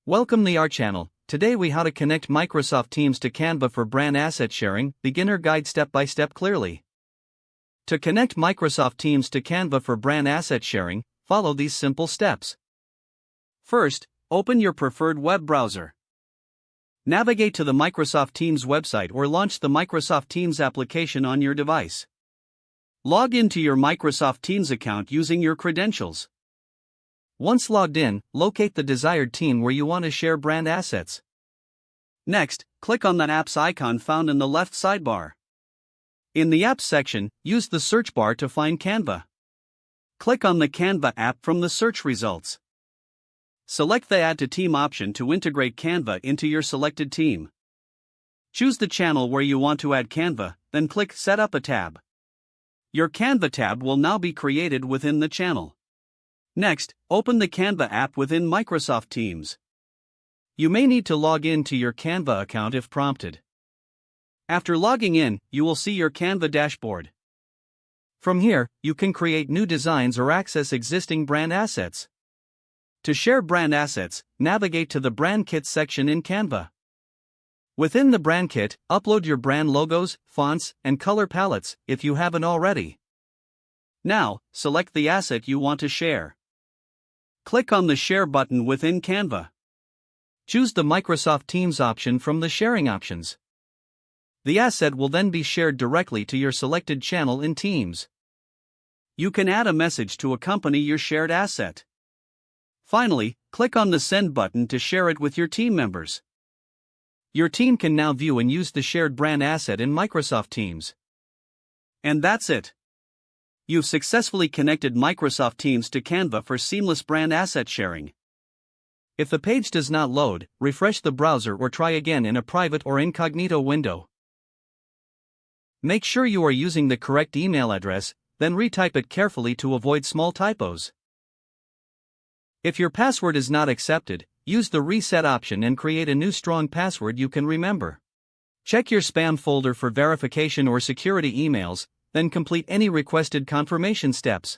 Welcome to our channel. Today we how to connect Microsoft Teams to Canva for brand asset sharing, beginner guide step by step clearly. To connect Microsoft Teams to Canva for brand asset sharing, follow these simple steps. First, open your preferred web browser. Navigate to the Microsoft Teams website or launch the Microsoft Teams application on your device. Log into your Microsoft Teams account using your credentials. Once logged in, locate the desired team where you want to share brand assets. Next, click on the Apps icon found in the left sidebar. In the Apps section, use the search bar to find Canva. Click on the Canva app from the search results. Select the Add to Team option to integrate Canva into your selected team. Choose the channel where you want to add Canva, then click Set up a tab. Your Canva tab will now be created within the channel. Next, open the Canva app within Microsoft Teams. You may need to log in to your Canva account if prompted. After logging in, you will see your Canva dashboard. From here, you can create new designs or access existing brand assets. To share brand assets, navigate to the Brand Kit section in Canva. Within the Brand Kit, upload your brand logos, fonts, and color palettes if you haven't already. Now, select the asset you want to share. Click on the Share button within Canva. Choose the Microsoft Teams option from the sharing options. The asset will then be shared directly to your selected channel in Teams. You can add a message to accompany your shared asset. Finally, click on the Send button to share it with your team members. Your team can now view and use the shared brand asset in Microsoft Teams. And that's it. You've successfully connected Microsoft Teams to Canva for seamless brand asset sharing. If the page does not load, refresh the browser or try again in a private or incognito window. Make sure you are using the correct email address, then retype it carefully to avoid small typos. If your password is not accepted, use the Reset option and create a new strong password you can remember. Check your spam folder for verification or security emails, then complete any requested confirmation steps.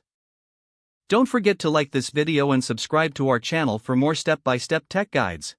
Don't forget to like this video and subscribe to our channel for more step-by-step tech guides.